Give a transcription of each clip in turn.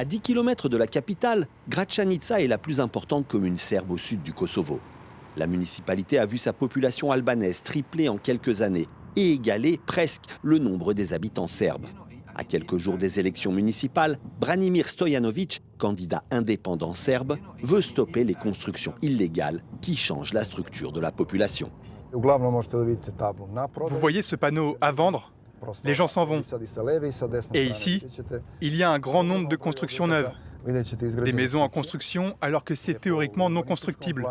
À 10 km de la capitale, Gračanica est la plus importante commune serbe au sud du Kosovo. La municipalité a vu sa population albanaise tripler en quelques années et égaler presque le nombre des habitants serbes. À quelques jours des élections municipales, Branimir Stojanović, candidat indépendant serbe, veut stopper les constructions illégales qui changent la structure de la population. Vous voyez ce panneau « À vendre », les gens s'en vont. Et ici, il y a un grand nombre de constructions neuves. Des maisons en construction alors que c'est théoriquement non constructible.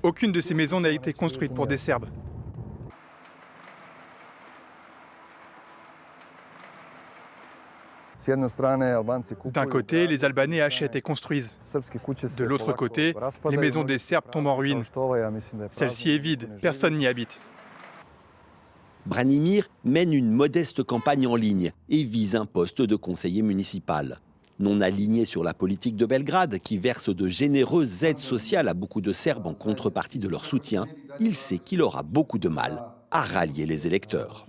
Aucune de ces maisons n'a été construite pour des Serbes. D'un côté, les Albanais achètent et construisent. De l'autre côté, les maisons des Serbes tombent en ruine. Celle-ci est vide, personne n'y habite. Branimir mène une modeste campagne en ligne et vise un poste de conseiller municipal. Non aligné sur la politique de Belgrade, qui verse de généreuses aides sociales à beaucoup de Serbes en contrepartie de leur soutien, il sait qu'il aura beaucoup de mal à rallier les électeurs.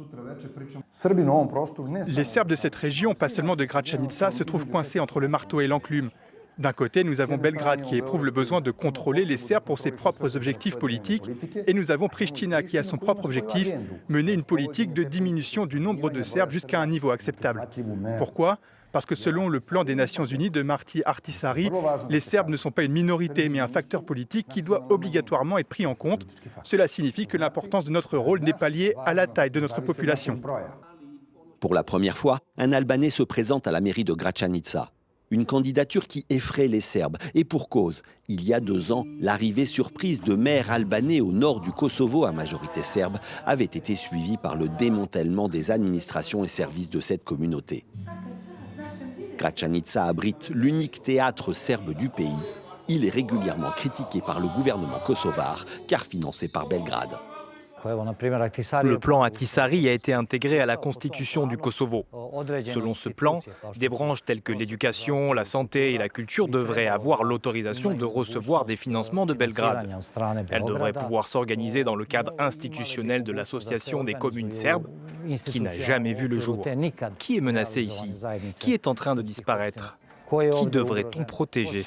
Les Serbes de cette région, pas seulement de Gračanica, se trouvent coincés entre le marteau et l'enclume. D'un côté, nous avons Belgrade qui éprouve le besoin de contrôler les Serbes pour ses propres objectifs politiques, et nous avons Pristina qui a son propre objectif, mener une politique de diminution du nombre de Serbes jusqu'à un niveau acceptable. Pourquoi ? Parce que selon le plan des Nations Unies de Martti Ahtisaari, les Serbes ne sont pas une minorité mais un facteur politique qui doit obligatoirement être pris en compte. Cela signifie que l'importance de notre rôle n'est pas liée à la taille de notre population. Pour la première fois, un Albanais se présente à la mairie de Gračanica. Une candidature qui effraie les Serbes. Et pour cause, il y a 2 ans, l'arrivée surprise de maires albanais au nord du Kosovo à majorité serbe avait été suivie par le démantèlement des administrations et services de cette communauté. Gračanica abrite l'unique théâtre serbe du pays. Il est régulièrement critiqué par le gouvernement kosovar, car financé par Belgrade. Le plan Ahtisaari a été intégré à la constitution du Kosovo. Selon ce plan, des branches telles que l'éducation, la santé et la culture devraient avoir l'autorisation de recevoir des financements de Belgrade. Elles devraient pouvoir s'organiser dans le cadre institutionnel de l'Association des communes serbes, qui n'a jamais vu le jour. Qui est menacé ici? Qui est en train de disparaître? Qui devrait-on protéger?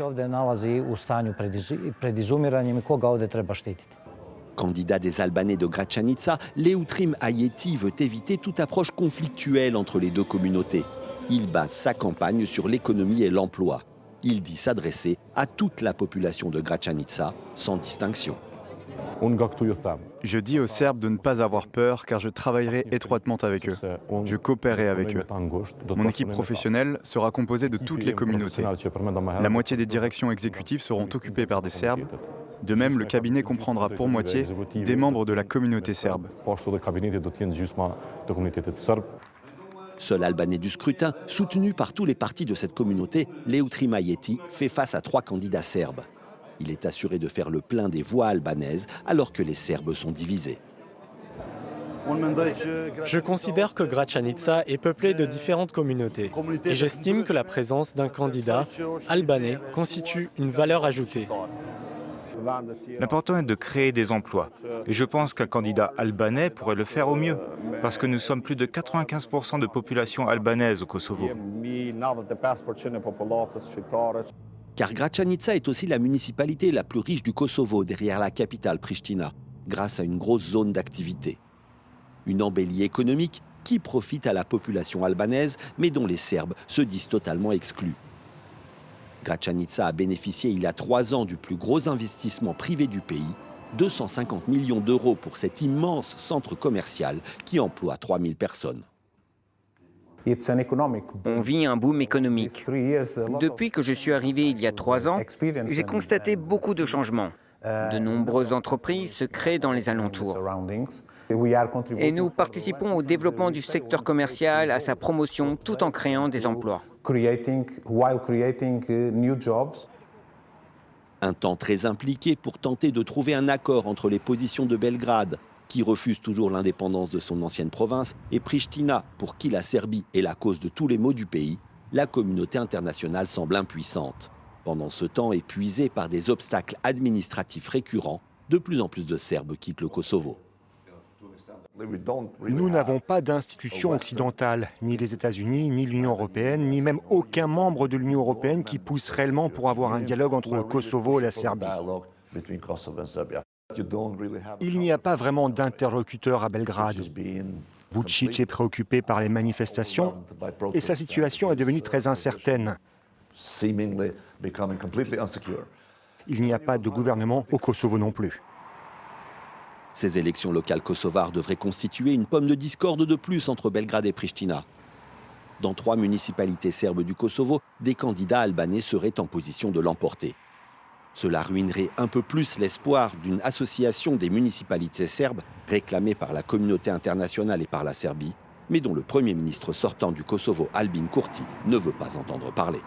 Candidat des Albanais de Gračanica, Leutrim Ajeti veut éviter toute approche conflictuelle entre les deux communautés. Il base sa campagne sur l'économie et l'emploi. Il dit s'adresser à toute la population de Gračanica, sans distinction. Je dis aux Serbes de ne pas avoir peur car je travaillerai étroitement avec eux. Je coopérerai avec eux. Mon équipe professionnelle sera composée de toutes les communautés. La moitié des directions exécutives seront occupées par des Serbes. De même, le cabinet comprendra pour moitié des membres de la communauté serbe. Seul Albanais du scrutin, soutenu par tous les partis de cette communauté, Leutrim Ajeti fait face à 3 candidats serbes. Il est assuré de faire le plein des voix albanaises alors que les Serbes sont divisés. Je considère que Gračanica est peuplée de différentes communautés et j'estime que la présence d'un candidat albanais constitue une valeur ajoutée. L'important est de créer des emplois. Et je pense qu'un candidat albanais pourrait le faire au mieux, parce que nous sommes plus de 95% de population albanaise au Kosovo. Car Gračanica est aussi la municipalité la plus riche du Kosovo, derrière la capitale Pristina, grâce à une grosse zone d'activité. Une embellie économique qui profite à la population albanaise, mais dont les Serbes se disent totalement exclus. Gračanica a bénéficié il y a 3 ans du plus gros investissement privé du pays, 250 millions d'euros pour cet immense centre commercial qui emploie 3000 personnes. On vit un boom économique. Depuis que je suis arrivé il y a 3 ans, j'ai constaté beaucoup de changements. De nombreuses entreprises se créent dans les alentours. Et nous participons au développement du secteur commercial, à sa promotion, tout en créant des emplois. Un temps très impliqué pour tenter de trouver un accord entre les positions de Belgrade, qui refuse toujours l'indépendance de son ancienne province, et Pristina, pour qui la Serbie est la cause de tous les maux du pays, la communauté internationale semble impuissante. Pendant ce temps, épuisée par des obstacles administratifs récurrents, de plus en plus de Serbes quittent le Kosovo. Nous n'avons pas d'institutions occidentales, ni les États-Unis, ni l'Union européenne, ni même aucun membre de l'Union européenne qui pousse réellement pour avoir un dialogue entre le Kosovo et la Serbie. Il n'y a pas vraiment d'interlocuteur à Belgrade. Vučić est préoccupé par les manifestations et sa situation est devenue très incertaine. Il n'y a pas de gouvernement au Kosovo non plus. Ces élections locales kosovares devraient constituer une pomme de discorde de plus entre Belgrade et Pristina. Dans 3 municipalités serbes du Kosovo, des candidats albanais seraient en position de l'emporter. Cela ruinerait un peu plus l'espoir d'une association des municipalités serbes réclamée par la communauté internationale et par la Serbie, mais dont le Premier ministre sortant du Kosovo, Albin Kurti, ne veut pas entendre parler.